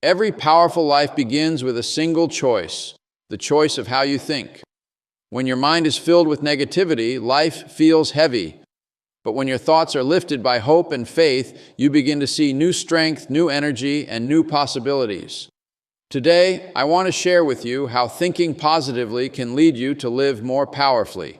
Every powerful life begins with a single choice, the choice of how you think. When your mind is filled with negativity, life feels heavy. But when your thoughts are lifted by hope and faith, you begin to see new strength, new energy, and new possibilities. Today, I want to share with you how thinking positively can lead you to live more powerfully.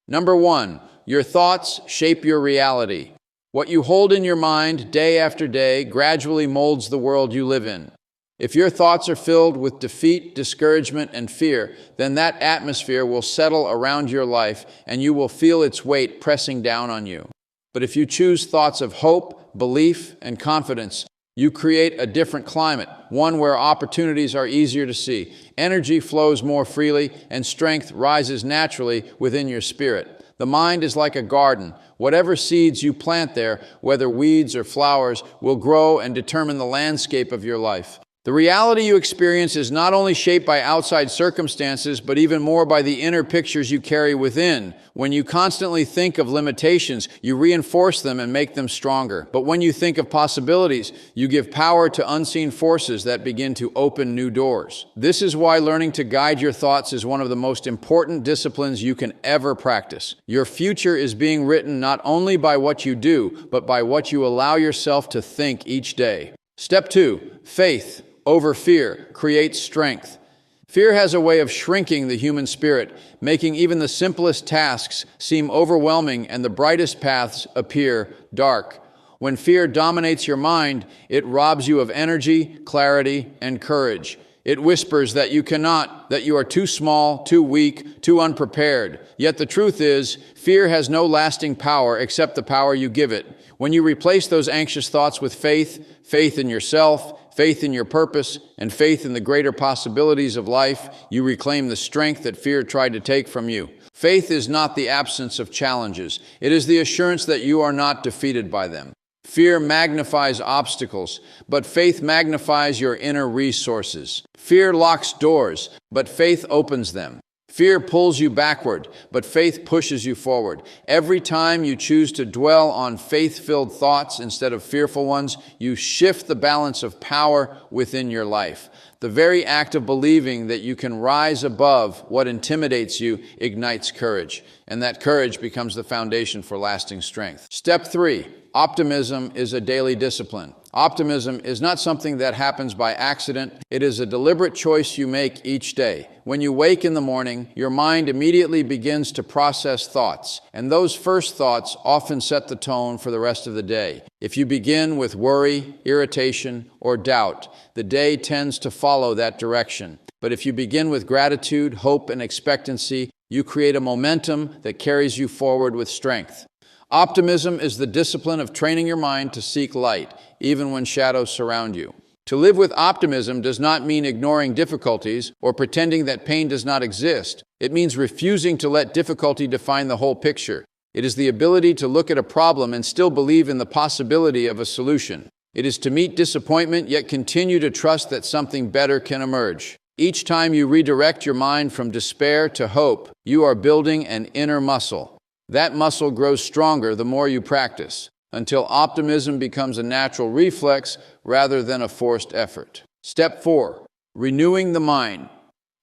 Number 1, your thoughts shape your reality. What you hold in your mind day after day gradually molds the world you live in. If your thoughts are filled with defeat, discouragement, and fear, then that atmosphere will settle around your life and you will feel its weight pressing down on you. But if you choose thoughts of hope, belief, and confidence, you create a different climate, one where opportunities are easier to see, energy flows more freely, and strength rises naturally within your spirit. The mind is like a garden. Whatever seeds you plant there, whether weeds or flowers, will grow and determine the landscape of your life. The reality you experience is not only shaped by outside circumstances, but even more by the inner pictures you carry within. When you constantly think of limitations, you reinforce them and make them stronger. But when you think of possibilities, you give power to unseen forces that begin to open new doors. This is why learning to guide your thoughts is one of the most important disciplines you can ever practice. Your future is being written not only by what you do, but by what you allow yourself to think each day. Step 2, faith over fear creates strength. Fear has a way of shrinking the human spirit, making even the simplest tasks seem overwhelming and the brightest paths appear dark. When fear dominates your mind, it robs you of energy, clarity, and courage. It whispers that you cannot, that you are too small, too weak, too unprepared. Yet the truth is, fear has no lasting power except the power you give it. When you replace those anxious thoughts with faith, faith in yourself, faith in your purpose, and faith in the greater possibilities of life, you reclaim the strength that fear tried to take from you. Faith is not the absence of challenges. It is the assurance that you are not defeated by them. Fear magnifies obstacles, but faith magnifies your inner resources. Fear locks doors, but faith opens them. Fear pulls you backward, but faith pushes you forward. Every time you choose to dwell on faith-filled thoughts instead of fearful ones, you shift the balance of power within your life. The very act of believing that you can rise above what intimidates you ignites courage, and that courage becomes the foundation for lasting strength. Step 3, optimism is a daily discipline. Optimism is not something that happens by accident. It is a deliberate choice you make each day. When you wake in the morning, your mind immediately begins to process thoughts, and those first thoughts often set the tone for the rest of the day. If you begin with worry, irritation, or doubt, the day tends to follow that direction. But if you begin with gratitude, hope, and expectancy, you create a momentum that carries you forward with strength. Optimism is the discipline of training your mind to seek light, even when shadows surround you. To live with optimism does not mean ignoring difficulties or pretending that pain does not exist. It means refusing to let difficulty define the whole picture. It is the ability to look at a problem and still believe in the possibility of a solution. It is to meet disappointment yet continue to trust that something better can emerge. Each time you redirect your mind from despair to hope, you are building an inner muscle. That muscle grows stronger the more you practice, until optimism becomes a natural reflex rather than a forced effort. Step 4, renewing the mind.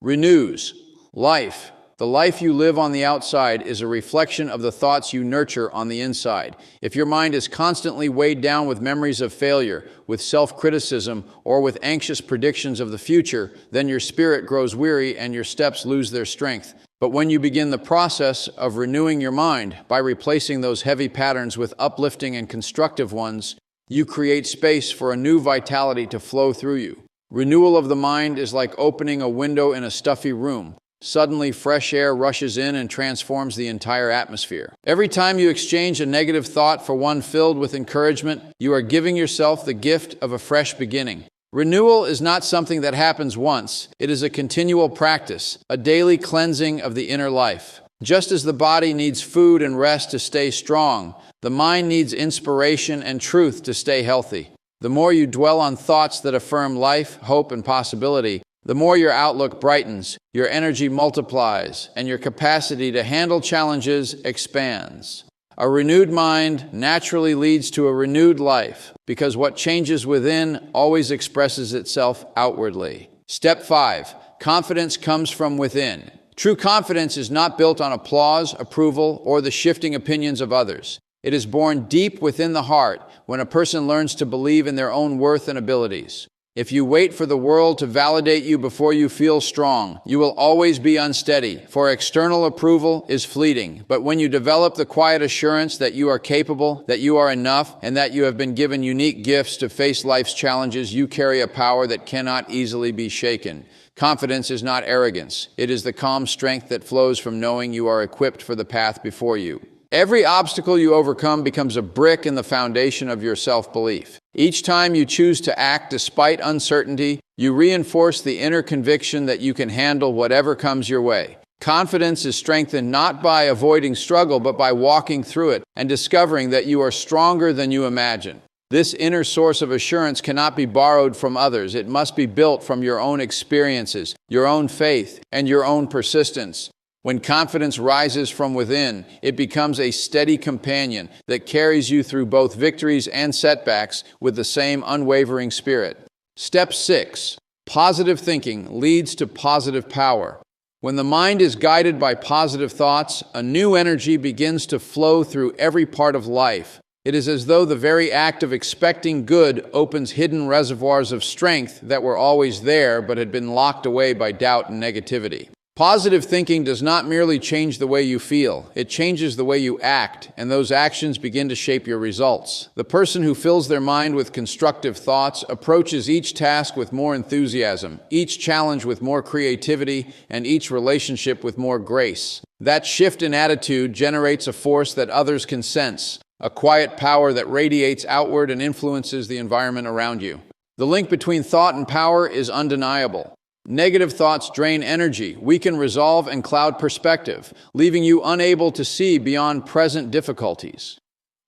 Renews life. The life you live on the outside is a reflection of the thoughts you nurture on the inside. If your mind is constantly weighed down with memories of failure, with self-criticism, or with anxious predictions of the future, then your spirit grows weary and your steps lose their strength. But when you begin the process of renewing your mind by replacing those heavy patterns with uplifting and constructive ones, you create space for a new vitality to flow through you. Renewal of the mind is like opening a window in a stuffy room. Suddenly, fresh air rushes in and transforms the entire atmosphere. Every time you exchange a negative thought for one filled with encouragement, you are giving yourself the gift of a fresh beginning. Renewal is not something that happens once. It is a continual practice, a daily cleansing of the inner life. Just as the body needs food and rest to stay strong, the mind needs inspiration and truth to stay healthy. The more you dwell on thoughts that affirm life, hope, and possibility, the more your outlook brightens, your energy multiplies, and your capacity to handle challenges expands. A renewed mind naturally leads to a renewed life, because what changes within always expresses itself outwardly. Step 5. Confidence comes from within. True confidence is not built on applause, approval, or the shifting opinions of others. It is born deep within the heart when a person learns to believe in their own worth and abilities. If you wait for the world to validate you before you feel strong, you will always be unsteady, for external approval is fleeting. But when you develop the quiet assurance that you are capable, that you are enough, and that you have been given unique gifts to face life's challenges, you carry a power that cannot easily be shaken. Confidence is not arrogance. It is the calm strength that flows from knowing you are equipped for the path before you. Every obstacle you overcome becomes a brick in the foundation of your self-belief. Each time you choose to act despite uncertainty, you reinforce the inner conviction that you can handle whatever comes your way. Confidence is strengthened not by avoiding struggle, but by walking through it and discovering that you are stronger than you imagine. This inner source of assurance cannot be borrowed from others. It must be built from your own experiences, your own faith, and your own persistence. When confidence rises from within, it becomes a steady companion that carries you through both victories and setbacks with the same unwavering spirit. Step 6. Positive thinking leads to positive power. When the mind is guided by positive thoughts, a new energy begins to flow through every part of life. It is as though the very act of expecting good opens hidden reservoirs of strength that were always there but had been locked away by doubt and negativity. Positive thinking does not merely change the way you feel, it changes the way you act, and those actions begin to shape your results. The person who fills their mind with constructive thoughts approaches each task with more enthusiasm, each challenge with more creativity, and each relationship with more grace. That shift in attitude generates a force that others can sense, a quiet power that radiates outward and influences the environment around you. The link between thought and power is undeniable. Negative thoughts drain energy, weaken resolve, and cloud perspective, leaving you unable to see beyond present difficulties.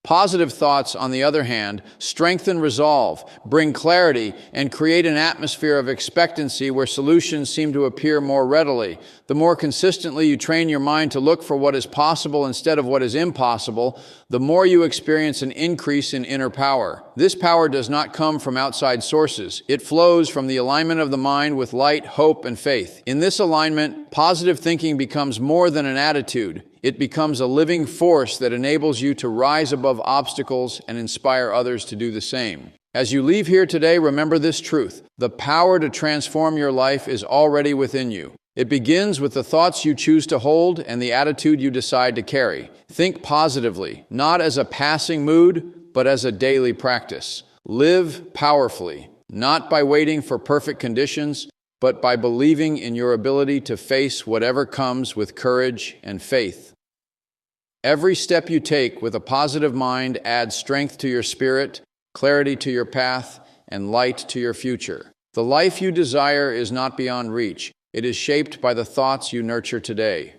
Positive thoughts, on the other hand, strengthen resolve, bring clarity, and create an atmosphere of expectancy where solutions seem to appear more readily. The more consistently you train your mind to look for what is possible instead of what is impossible, the more you experience an increase in inner power. This power does not come from outside sources. It flows from the alignment of the mind with light, hope, and faith. In this alignment, positive thinking becomes more than an attitude. It becomes a living force that enables you to rise above obstacles and inspire others to do the same. As you leave here today, remember this truth: the power to transform your life is already within you. It begins with the thoughts you choose to hold and the attitude you decide to carry. Think positively, not as a passing mood, but as a daily practice. Live powerfully, not by waiting for perfect conditions, but by believing in your ability to face whatever comes with courage and faith. Every step you take with a positive mind adds strength to your spirit, clarity to your path, and light to your future. The life you desire is not beyond reach. It is shaped by the thoughts you nurture today.